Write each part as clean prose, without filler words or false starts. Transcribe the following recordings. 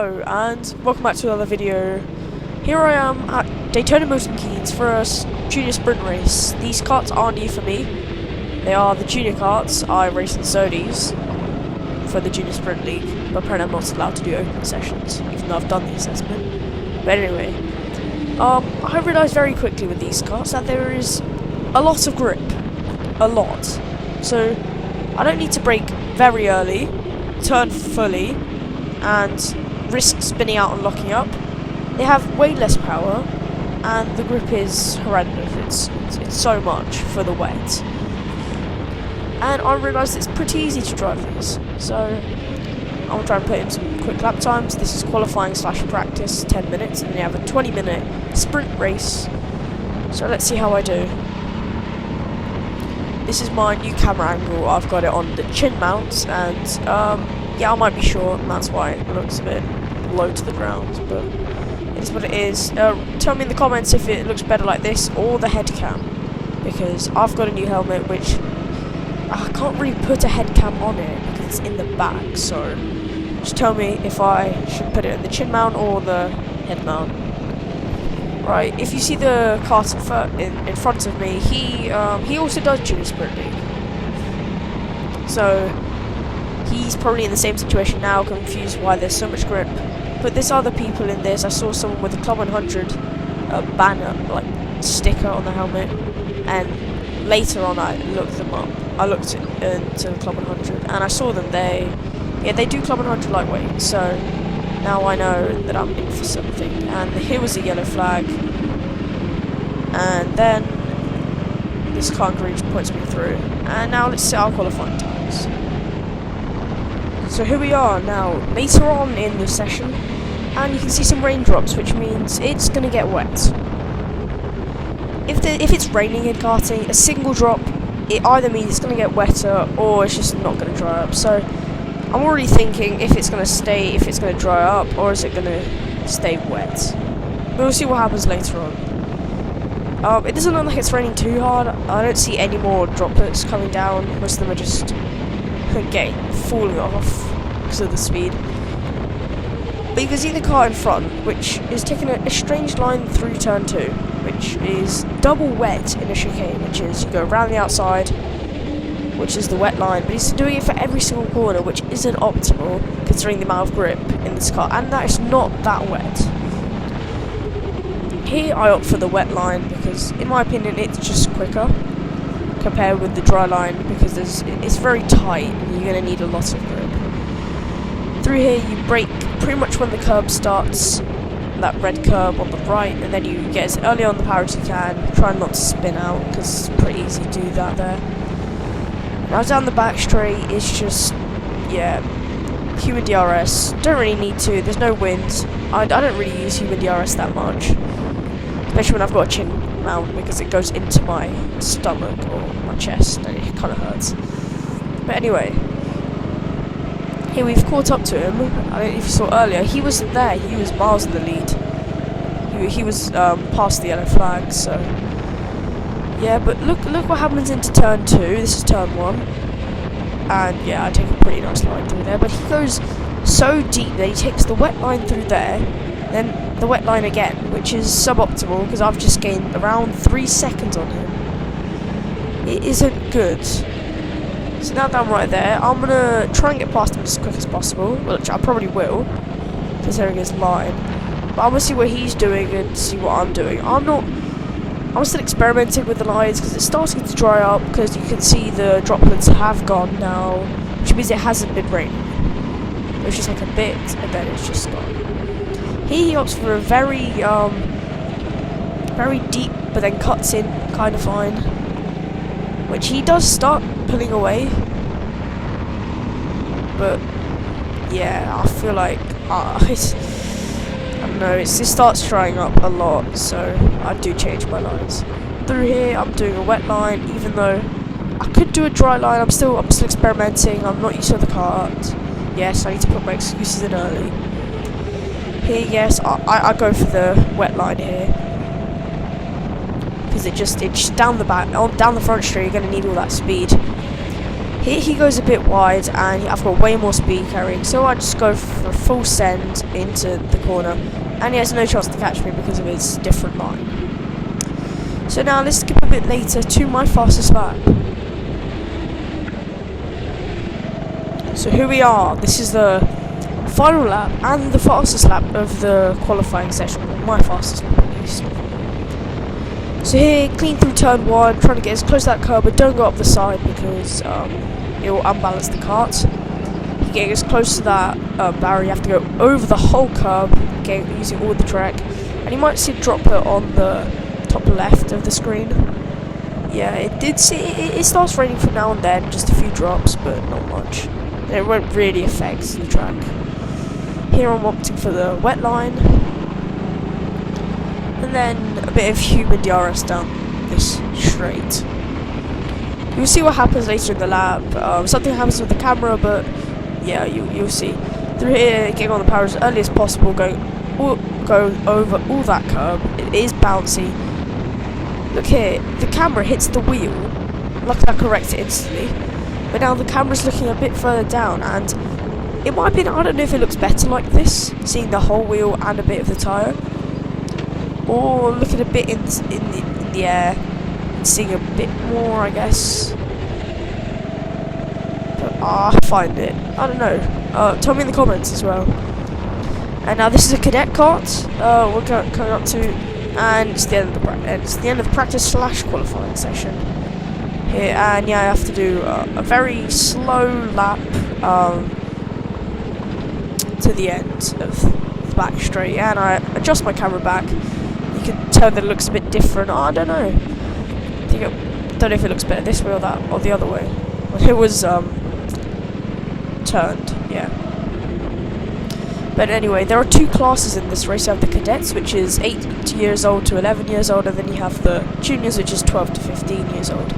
Hello and welcome back to another video. Here I am at Daytona MK for a junior sprint race. These karts aren't new for me. They are the junior karts. I race in Sodies for the junior sprint league, but apparently I'm not allowed to do open sessions, even though I've done the assessment. But anyway, I realised very quickly with these karts that there is a lot of grip. A lot. So I don't need to brake very early, turn fully, and risk spinning out and locking up. They have way less power, and the grip is horrendous. It's so much for the wet. And I realised it's pretty easy to drive these, so I'm going to try and put in some quick lap times. This is qualifying / practice, 10 minutes, and then you have a 20-minute sprint race. So let's see how I do. This is my new camera angle. I've got it on the chin mount, and yeah, I might be short, and that's why it looks a bit low to the ground, but it is what it is. Tell me in the comments if it looks better like this or the head cam, because I've got a new helmet which I can't really put a head cam on it because it's in the back, so just tell me if I should put it in the chin mount or the head mount. Right, if you see the kart in front of me, he also does junior sprint league, so he's probably in the same situation now, confused why there's so much grip. But there's other people in this. I saw someone with a Club 100 banner, like sticker on the helmet, and later on I looked them up. I looked into the Club 100, and I saw them. They do Club 100 lightweight. So now I know that I'm in for something. And here was a yellow flag, and then this car in green points me through. And now let's set our qualifying times. So here we are now, later on in the session, and you can see some raindrops, which means it's going to get wet. If it's raining in karting, a single drop, it either means it's going to get wetter, or it's just not going to dry up. So I'm already thinking if it's going to dry up, or is it going to stay wet. We'll see what happens later on. It doesn't look like it's raining too hard. I don't see any more droplets coming down. Most of them are just falling off because of the speed. But you can see the car in front, which is taking a strange line through turn 2, which is double wet in a chicane, which is you go around the outside, which is the wet line, but he's doing it for every single corner, which isn't optimal considering the amount of grip in this car, and that is not that wet. Here I opt for the wet line because in my opinion it's just quicker compared with the dry line, because it's very tight and you're going to need a lot of grip. Through here you brake pretty much when the curb starts, that red curb on the right, and then you get as early on the power as you can, try not to spin out because it's pretty easy to do that there. Now down the back straight it's just, yeah, human DRS, don't really need to, there's no wind. I don't really use human DRS that much, especially when I've got a chin mount, because it goes into my stomach or my chest and it kind of hurts. But anyway, here we've caught up to him. I don't know if you saw earlier, he wasn't there, he was miles in the lead. He was past the yellow flag, so yeah. But look what happens into turn 2. This is turn 1, and yeah, I take a pretty nice line through there, but he goes so deep that he takes the wet line through there, then the wet line again, which is suboptimal because I've just gained around 3 seconds on him. It isn't good. So now down right there, I'm gonna try and get past him as quick as possible, which I probably will, considering his line. But I'm gonna see what he's doing and see what I'm doing. I'm still experimenting with the lines because it's starting to dry up, because you can see the droplets have gone now, which means it hasn't been raining. It was just like a bit, and then it's just gone. He opts for a very deep, but then cuts in kind of fine, which he does start pulling away. But yeah, I feel like I don't know. It starts drying up a lot, so I do change my lines. Through here, I'm doing a wet line, even though I could do a dry line. I'm still experimenting. I'm not used to the kart. Yes, I need to put my excuses in early. Here, yes, I go for the wet line here, because it's just down the front straight. You're going to need all that speed. Here he goes a bit wide, and I've got way more speed carrying, so I just go for a full send into the corner, and he has no chance to catch me because of his different line. So now let's skip a bit later to my fastest lap. So here we are. This is the final lap and the fastest lap of the qualifying session, my fastest lap at least. So here, clean through turn 1, trying to get as close to that curb, but don't go up the side because it will unbalance the cart. Getting as close to that barrier, you have to go over the whole curb, using all the track, and you might see a dropper on the top left of the screen. Yeah, it starts raining from now and then, just a few drops, but not much. It won't really affect the track. Here I'm opting for the wet line, and then a bit of human DRS down this straight. You'll see what happens later in the lap. Something happens with the camera, but yeah, you'll see. Through here, getting on the power as early as possible, go over all that curb. It is bouncy. Look here, the camera hits the wheel. Luckily I correct it instantly. But now the camera's looking a bit further down, and in my opinion, I don't know if it looks better like this, seeing the whole wheel and a bit of the tyre, or looking a bit in the air and seeing a bit more, I guess. But I find it, I don't know. Tell me in the comments as well. And now this is a cadet kart. We're coming up to, and it's the end of the practice / qualifying session. Here, and yeah, I have to do a very slow lap to the end of the back straight, and I adjust my camera back. You can tell that it looks a bit different. I don't know. Don't know if it looks better this way or that, or the other way. When it was turned, yeah. But anyway, there are two classes in this race. You have the cadets, which is 8 years old to 11 years old, and then you have the juniors, which is 12 to 15 years old.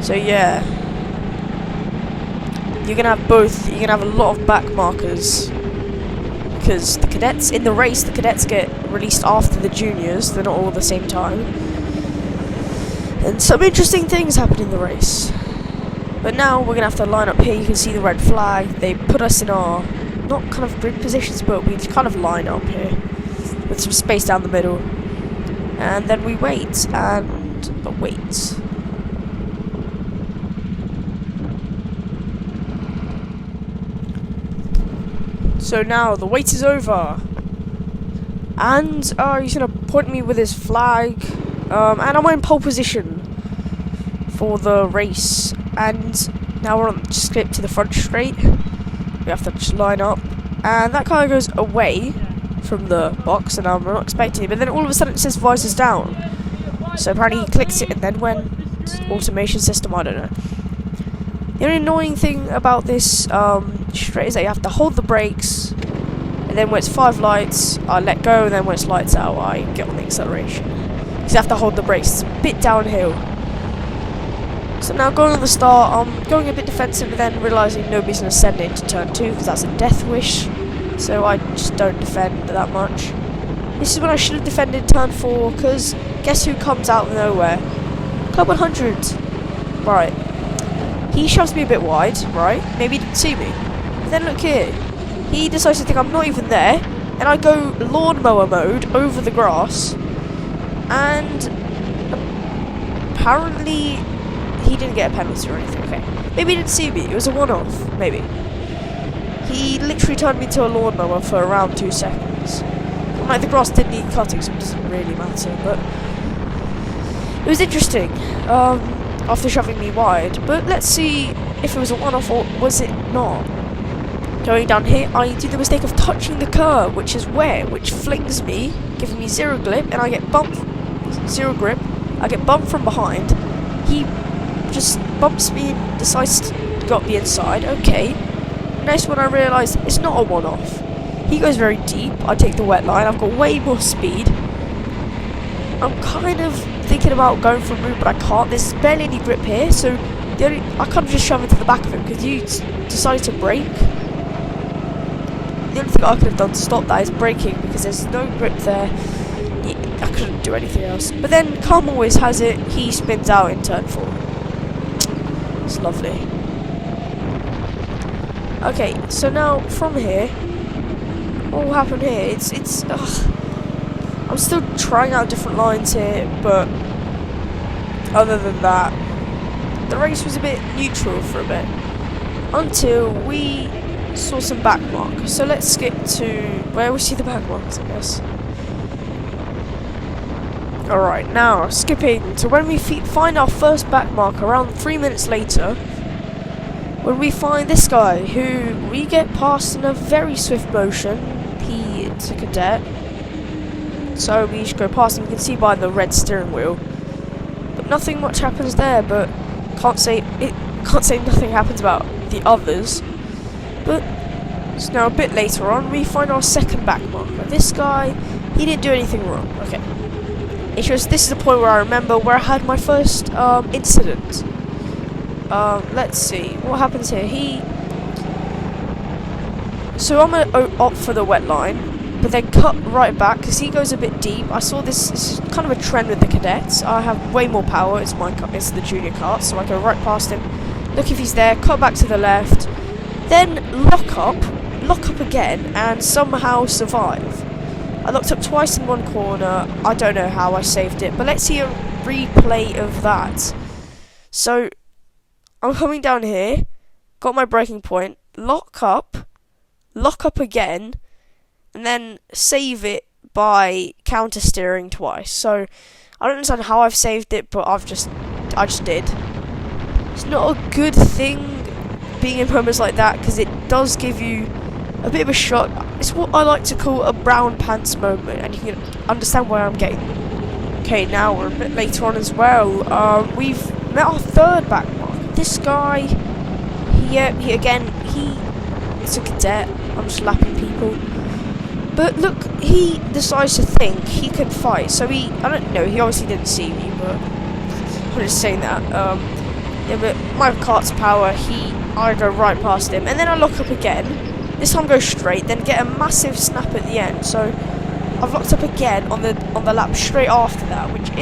So yeah, you're gonna have both. You're gonna have a lot of back markers because the cadets in the race, the cadets get released after the juniors. They're not all at the same time, and some interesting things happen in the race. But now we're gonna have to line up here. You can see the red flag. They put us in our not kind of grid positions, but we kind of line up here with some space down the middle, and then we wait and wait. So now the wait is over, and he's gonna point me with his flag, and I'm in pole position for the race. And now we're on just skip to the front straight. We have to just line up, and that car goes away from the box, and I'm not expecting it. But then all of a sudden it says visors down. So apparently he clicks it and then went. Automation system, I don't know. The only annoying thing about this straight is that you have to hold the brakes, and then when it's 5 lights, I let go, and then when it's lights out, I get on the acceleration. Because you have to hold the brakes. It's a bit downhill. So now going on the start, I'm going a bit defensive, but then realising nobody's going to send it into turn 2 because that's a death wish. So I just don't defend that much. This is when I should have defended turn 4, because guess who comes out of nowhere? Club 100. Right. He shoves me a bit wide, right? Maybe he didn't see me. But then look here. He decides to think I'm not even there, and I go lawnmower mode over the grass, and apparently he didn't get a penalty or anything. Okay. Maybe he didn't see me. It was a one-off. Maybe. He literally turned me to a lawnmower for around 2 seconds. Like, the grass didn't need cutting, so it doesn't really matter, but it was interesting after shoving me wide. But let's see if it was a one-off or was it not. Going down here, I do the mistake of touching the curb, which is wet, which flings me, giving me zero grip, and I get bumped. Zero grip. I get bumped from behind. He just bumps me and decides to go up the inside. Okay. Next one, I realised it's not a one-off. He goes very deep. I take the wet line. I've got way more speed. I'm kind of thinking about going for a move, but I can't. There's barely any grip here, so I can't just shove into the back of him because you decided to brake. The only thing I could have done to stop that is braking because there's no grip there. I couldn't do anything else. But then, Calm always has it. He spins out in turn 4. It's lovely. Okay, so now from here, what will happen here? I'm still trying out different lines here, but other than that, the race was a bit neutral for a bit until we saw some back markers. So let's skip to where we see the back markers, I guess. Alright, now skipping to when we find our first back marker around 3 minutes later, when we find this guy who we get past in a very swift motion. It's a cadet, so we just go past him. You can see by the red steering wheel, but nothing much happens there. But can't say nothing happens about the others. But so now a bit later on, we find our second back marker. This guy, he didn't do anything wrong. Okay, it's just this is the point where I remember where I had my first incident. Let's see what happens here. So I'm gonna opt for the wet line, but then cut right back because he goes a bit deep. I saw this is kind of a trend with the cadets. I have way more power. It's the junior kart, so I go right past him. Look if he's there. Cut back to the left, then lock up again, and somehow survive. I locked up twice in one corner. I don't know how I saved it, but let's see a replay of that. So I'm coming down here, got my braking point, lock up again, and then save it by counter steering twice. So I don't understand how I've saved it, but I just did. It's not a good thing being in moments like that because it does give you a bit of a shock. It's what I like to call a brown pants moment, and you can understand where I'm getting. Okay, now we're a bit later on as well. We've met our third back mark. This guy, it's a cadet. I'm just lapping people. But look, he decides to think he can fight. So I don't know, he obviously didn't see me, but I'm just saying that. Yeah, but my kart's power, I go right past him, and then I lock up again. This time go straight, then get a massive snap at the end. So I've locked up again on the lap straight after that, which it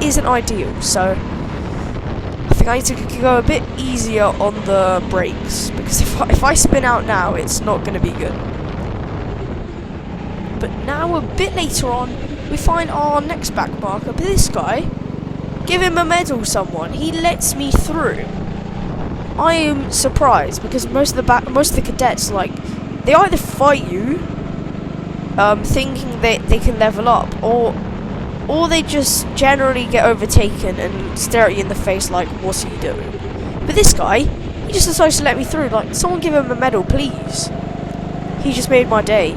isn't ideal. So I think I need to go a bit easier on the brakes, because if I spin out now, it's not going to be good. But now a bit later on, we find our next back marker. But this guy, give him a medal, someone. He lets me through. I am surprised because most of the cadets, like, they either fight you, thinking they can level up, or they just generally get overtaken and stare at you in the face like, what are you doing? But this guy, he just decides to let me through. Like, someone give him a medal, please. He just made my day.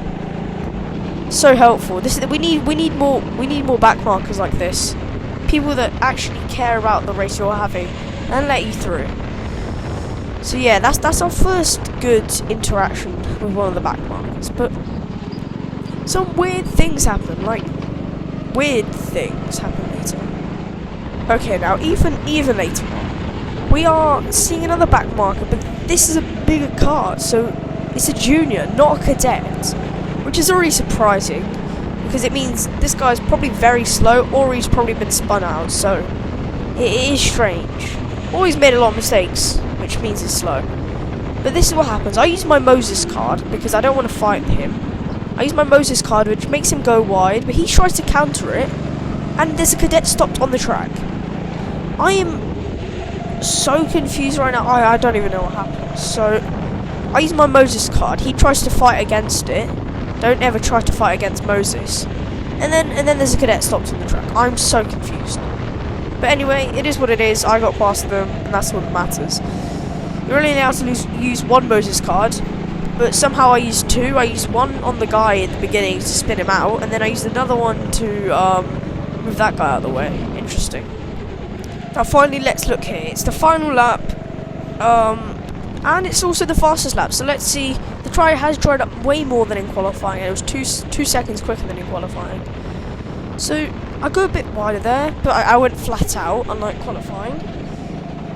So helpful. We need more back markers like this. People that actually care about the race you're having and let you through. So yeah, that's our first good interaction with one of the back markers. But some weird things happen, later. Okay, now even later on, we are seeing another back marker, but this is a bigger kart, so it's a junior, not a cadet, which is already surprising because it means this guy's probably very slow, or he's probably been spun out. So it is strange. Or he's made a lot of mistakes, which means he's slow. But this is what happens. I use my Moses card because I don't want to fight him. I use my Moses card, which makes him go wide, but he tries to counter it, and there's a cadet stopped on the track. I am so confused right now. I don't even know what happened. So I use my Moses card. He tries to fight against it. Don't ever try to fight against Moses. And then there's a cadet stopped on the track. I'm so confused. But anyway, it is what it is. I got past them, and that's what matters. You're only allowed to use one Moses card, but somehow I used two. I used one on the guy at the beginning to spin him out, and then I used another one to move that guy out of the way. Interesting. Now finally, let's look here. It's the final lap, and it's also the fastest lap. So let's see. The try has dried up way more than in qualifying. It was two seconds quicker than in qualifying. So I go a bit wider there, but I went flat out, unlike qualifying.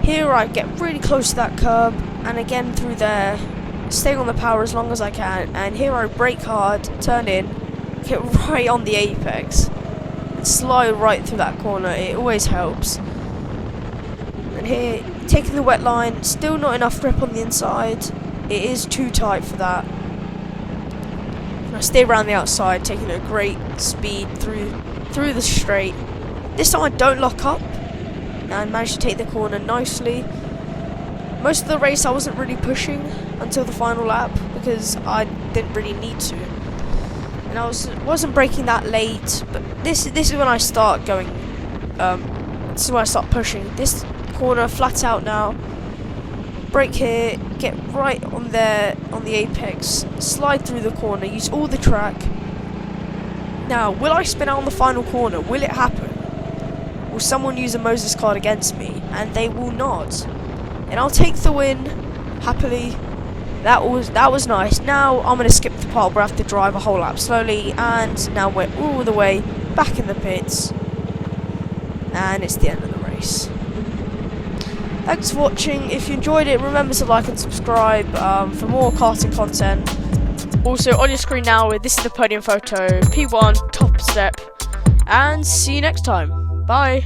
Here I get really close to that curb, and again through there, staying on the power as long as I can, and here I brake hard, turn in, get right on the apex, and slide right through that corner. It always helps. And here, taking the wet line, still not enough grip on the inside. It is too tight for that. And I stay around the outside, taking a great speed through the straight. This time I don't lock up and managed to take the corner nicely. Most of the race I wasn't really pushing until the final lap because I didn't really need to. And I wasn't braking that late, but this is when I start going. This is when I start pushing. This corner flat out now. Brake here, get right on there on the apex, slide through the corner, use all the track. Now, will I spin out on the final corner? Will it happen? Will someone use a Moses card against me? And they will not. And I'll take the win happily. That was nice. Now I'm gonna skip the part where I have to drive a whole lap slowly, and now we're all the way back in the pits. And it's the end of the race. Thanks for watching. If you enjoyed it, remember to like and subscribe for more karting content. Also on your screen now, this is the podium photo, P1, top step, and see you next time. Bye.